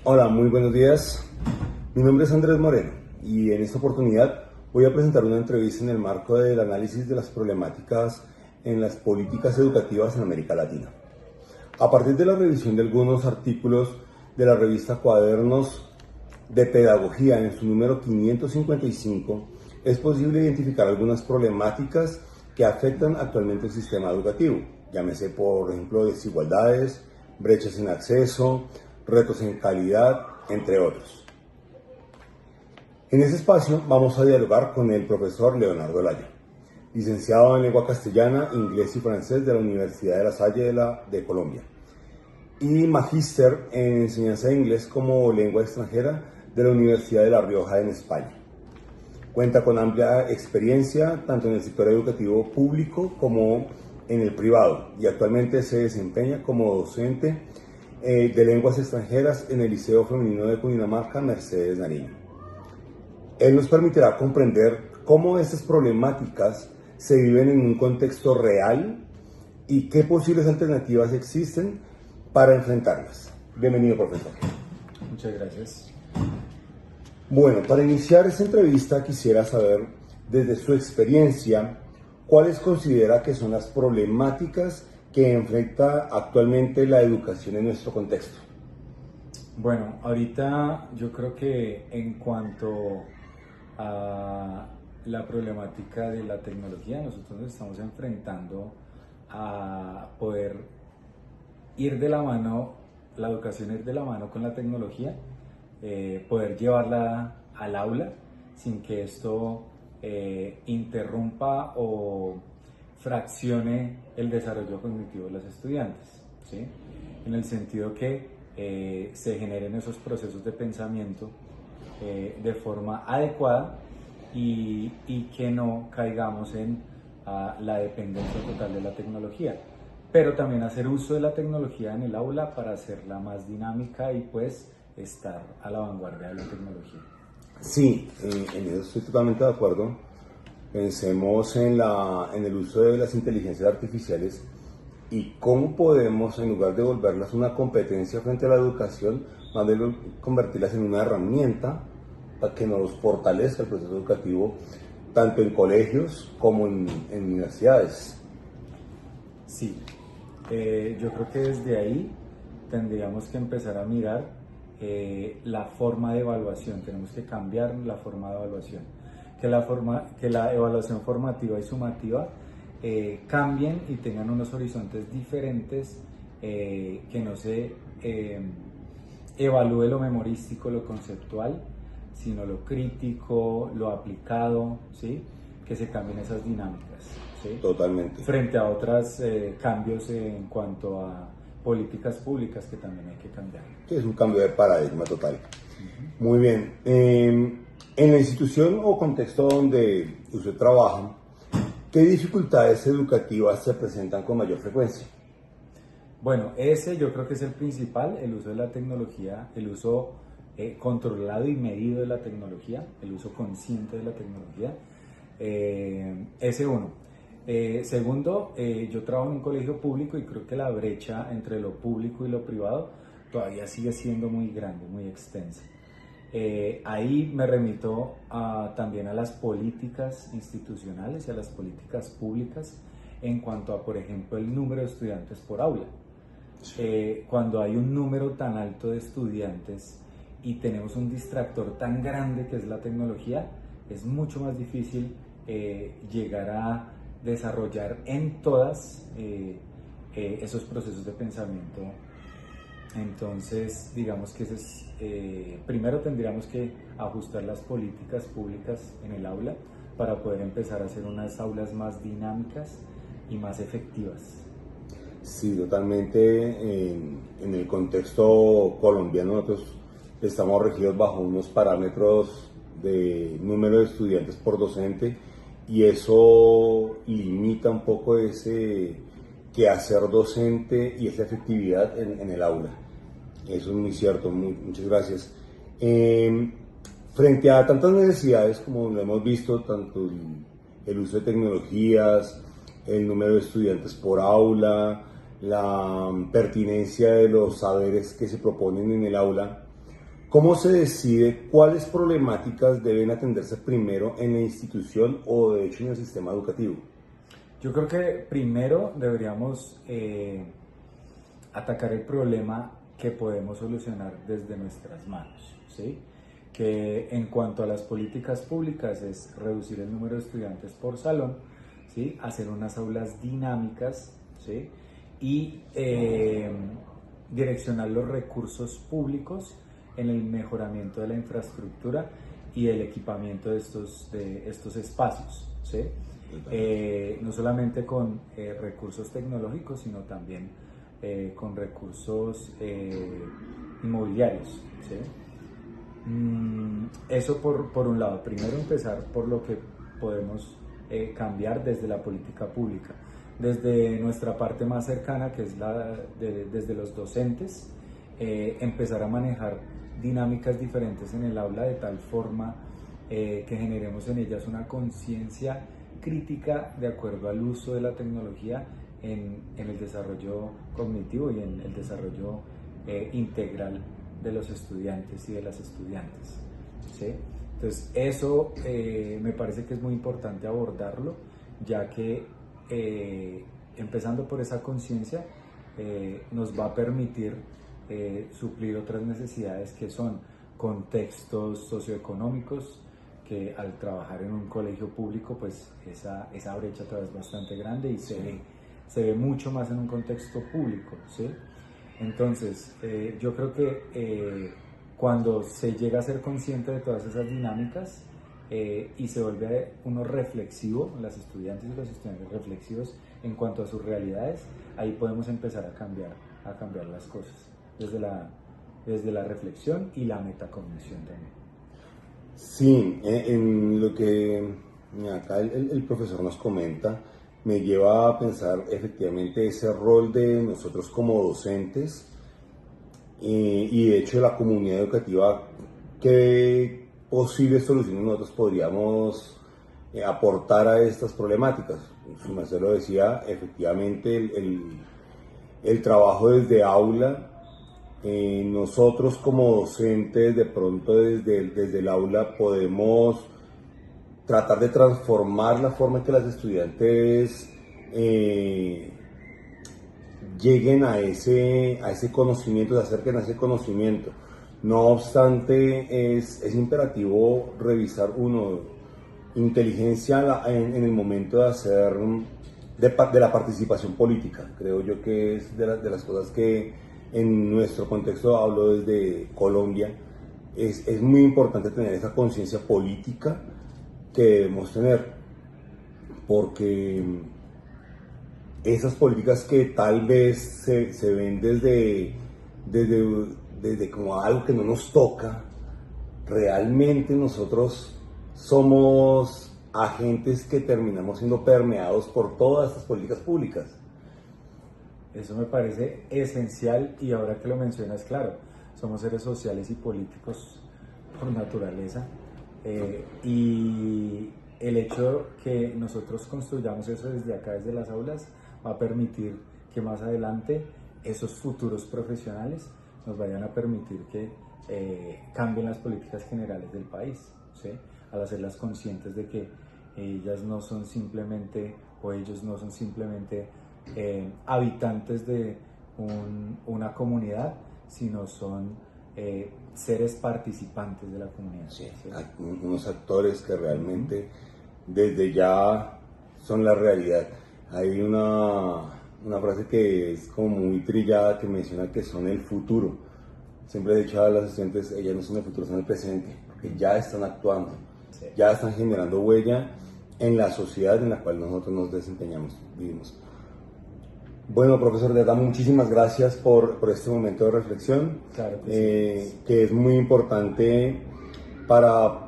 Hola, muy buenos días. Mi nombre es Andrés Moreno y en esta oportunidad voy a presentar una entrevista en el marco del análisis de las problemáticas en las políticas educativas en América Latina. A partir de la revisión de algunos artículos de la revista Cuadernos de Pedagogía en su número 555, es posible identificar algunas problemáticas que afectan actualmente el sistema educativo, llámese por ejemplo desigualdades, brechas en acceso, retos en calidad, entre otros. En este espacio vamos a dialogar con el profesor Leonardo Laya, licenciado en lengua castellana, inglés y francés de la Universidad de La Salle de Colombia, y magíster en enseñanza de inglés como lengua extranjera de la Universidad de La Rioja en España. Cuenta con amplia experiencia tanto en el sector educativo público como en el privado y actualmente se desempeña como docente de lenguas extranjeras en el Liceo Femenino de Cundinamarca, Mercedes Nariño. Él nos permitirá comprender cómo estas problemáticas se viven en un contexto real y qué posibles alternativas existen para enfrentarlas. Bienvenido, profesor. Muchas gracias. Bueno, para iniciar esta entrevista quisiera saber, desde su experiencia, cuáles considera que son las problemáticas que enfrenta actualmente la educación en nuestro contexto. Bueno, ahorita yo creo que en cuanto a la problemática de la tecnología, nosotros nos estamos enfrentando a poder ir de la mano, la educación ir de la mano con la tecnología, poder llevarla al aula sin que esto interrumpa o fraccione el desarrollo cognitivo de los estudiantes, ¿sí? En el sentido que se generen esos procesos de pensamiento de forma adecuada y que no caigamos en la dependencia total de la tecnología, pero también hacer uso de la tecnología en el aula para hacerla más dinámica y pues estar a la vanguardia de la tecnología. Sí, en eso estoy totalmente de acuerdo. Pensemos en el uso de las inteligencias artificiales y cómo podemos, en lugar de volverlas una competencia frente a la educación, más bien convertirlas en una herramienta para que nos fortalezca el proceso educativo, tanto en colegios como en universidades. Sí, yo creo que desde ahí tendríamos que empezar a mirar la forma de evaluación, tenemos que cambiar la forma de evaluación, que la evaluación formativa y sumativa cambien y tengan unos horizontes diferentes, que no se evalúe lo memorístico, lo conceptual, sino lo crítico, lo aplicado, ¿sí? Que se cambien esas dinámicas, ¿sí? Totalmente. Frente a otros cambios en cuanto a políticas públicas que también hay que cambiar. Sí, es un cambio de paradigma total. Muy bien. En la institución o contexto donde usted trabaja, ¿qué dificultades educativas se presentan con mayor frecuencia? Bueno, ese yo creo que es el principal, el uso de la tecnología, el uso controlado y medido de la tecnología, el uso consciente de la tecnología. Ese uno. Segundo, yo trabajo en un colegio público y creo que la brecha entre lo público y lo privado todavía sigue siendo muy grande, muy extensa. Ahí me remito también a las políticas institucionales y a las políticas públicas en cuanto a, por ejemplo, el número de estudiantes por aula. Cuando hay un número tan alto de estudiantes y tenemos un distractor tan grande que es la tecnología, es mucho más difícil llegar a desarrollar en todas esos procesos de pensamiento. Entonces, digamos que ese es, primero tendríamos que ajustar las políticas públicas en el aula para poder empezar a hacer unas aulas más dinámicas y más efectivas. Sí, totalmente. En el contexto colombiano nosotros estamos regidos bajo unos parámetros de número de estudiantes por docente y eso limita un poco ese quehacer docente y esa efectividad en el aula. Eso es muy cierto, muchas gracias. Frente a tantas necesidades como lo hemos visto, tanto el uso de tecnologías, el número de estudiantes por aula, la pertinencia de los saberes que se proponen en el aula, ¿Cómo se decide cuáles problemáticas deben atenderse primero en la institución o de hecho en el sistema educativo? Yo creo que primero deberíamos atacar el problema que podemos solucionar desde nuestras manos, ¿sí? Que en cuanto a las políticas públicas es reducir el número de estudiantes por salón, ¿sí? Hacer unas aulas dinámicas, ¿sí? Y direccionar los recursos públicos en el mejoramiento de la infraestructura y el equipamiento de estos espacios, ¿sí? No solamente con recursos tecnológicos, sino también con recursos inmobiliarios, ¿sí? Eso por un lado. Primero empezar por lo que podemos cambiar desde la política pública, desde nuestra parte más cercana, que es desde los docentes, empezar a manejar dinámicas diferentes en el aula de tal forma que generemos en ellas una conciencia crítica de acuerdo al uso de la tecnología en el desarrollo cognitivo y en el desarrollo integral de los estudiantes y de las estudiantes, ¿sí? Entonces eso me parece que es muy importante abordarlo, ya que empezando por esa conciencia nos va a permitir suplir otras necesidades que son contextos socioeconómicos, que al trabajar en un colegio público pues esa brecha todavía es bastante grande y se ve mucho más en un contexto público, ¿sí? Entonces yo creo que cuando se llega a ser consciente de todas esas dinámicas y se vuelve uno reflexivo, las estudiantes y los estudiantes reflexivos en cuanto a sus realidades, ahí podemos empezar a cambiar las cosas desde la reflexión y la metacognición también. Sí, en lo que acá el profesor nos comenta, me lleva a pensar efectivamente ese rol de nosotros como docentes y de hecho de la comunidad educativa, qué posibles soluciones nosotros podríamos aportar a estas problemáticas. Su merced lo decía, efectivamente el trabajo desde aula. Nosotros como docentes de pronto desde el aula podemos tratar de transformar la forma en que las estudiantes lleguen a ese conocimiento, se acerquen a ese conocimiento. No obstante, es imperativo revisar inteligencia en el momento de hacer de la participación política. Creo yo que es de las cosas que en nuestro contexto, hablo desde Colombia, es muy importante tener esa conciencia política que debemos tener, porque esas políticas que tal vez se ven desde como algo que no nos toca, realmente nosotros somos agentes que terminamos siendo permeados por todas estas políticas públicas. Eso me parece esencial y ahora que lo mencionas, claro, somos seres sociales y políticos por naturaleza y el hecho que nosotros construyamos eso desde acá, desde las aulas, va a permitir que más adelante esos futuros profesionales nos vayan a permitir que cambien las políticas generales del país, ¿sí? Al hacerlas conscientes de que ellas no son simplemente, o ellos no son simplemente habitantes de una comunidad, sino son seres participantes de la comunidad. Sí, ¿sí? Unos actores que realmente desde ya son la realidad. Hay una frase que es como muy trillada que menciona que son el futuro. Siempre he dicho a las estudiantes, ellas no son el futuro, son el presente, porque ya están actuando, sí, ya están generando huella en la sociedad en la cual nosotros nos desempeñamos, vivimos. Bueno, profesor, de verdad, muchísimas gracias por este momento de reflexión, claro que sí, que es muy importante para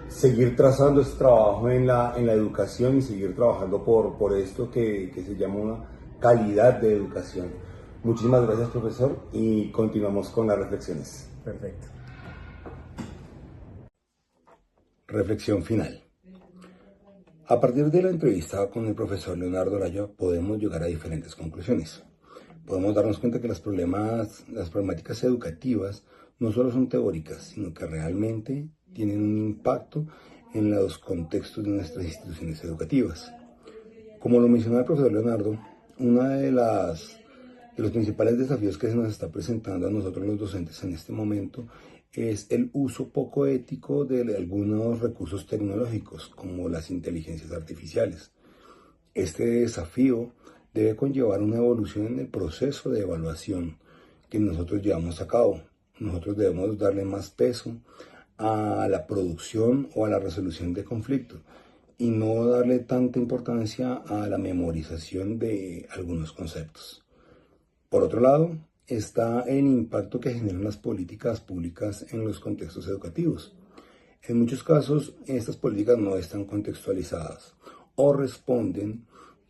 seguir trazando este trabajo en la educación y seguir trabajando por esto que se llama una calidad de educación. Muchísimas gracias, profesor, y continuamos con las reflexiones. Perfecto. Reflexión final. A partir de la entrevista con el profesor Leonardo Laya podemos llegar a diferentes conclusiones. Podemos darnos cuenta que las problemáticas educativas no solo son teóricas, sino que realmente tienen un impacto en los contextos de nuestras instituciones educativas. Como lo mencionaba el profesor Leonardo, uno de los principales desafíos que se nos está presentando a nosotros los docentes en este momento es el uso poco ético de algunos recursos tecnológicos, como las inteligencias artificiales. Este desafío debe conllevar una evolución en el proceso de evaluación que nosotros llevamos a cabo. Nosotros debemos darle más peso a la producción o a la resolución de conflictos y no darle tanta importancia a la memorización de algunos conceptos. Por otro lado, está el impacto que generan las políticas públicas en los contextos educativos. En muchos casos, estas políticas no están contextualizadas o responden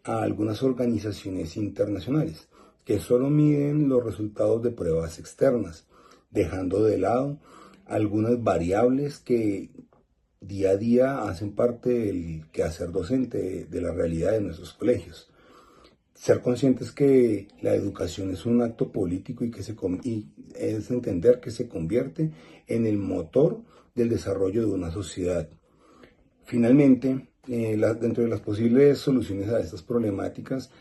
a algunas organizaciones internacionales que solo miden los resultados de pruebas externas, dejando de lado algunas variables que día a día hacen parte del quehacer docente de la realidad de nuestros colegios. Ser conscientes que la educación es un acto político y es entender que se convierte en el motor del desarrollo de una sociedad. Finalmente, dentro de las posibles soluciones a estas problemáticas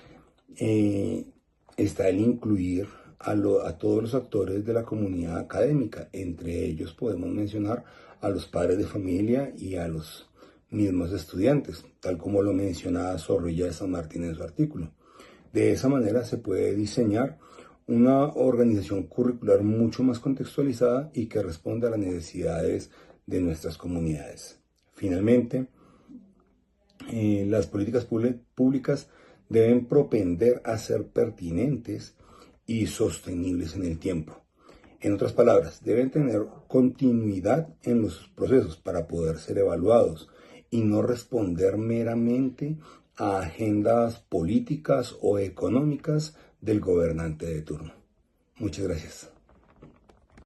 está el incluir a todos los actores de la comunidad académica. Entre ellos podemos mencionar a los padres de familia y a los mismos estudiantes, tal como lo menciona Zorrilla de San Martín en su artículo. De esa manera se puede diseñar una organización curricular mucho más contextualizada y que responda a las necesidades de nuestras comunidades. Finalmente, las políticas públicas deben propender a ser pertinentes y sostenibles en el tiempo. En otras palabras, deben tener continuidad en los procesos para poder ser evaluados y no responder meramente a agendas políticas o económicas del gobernante de turno. Muchas gracias.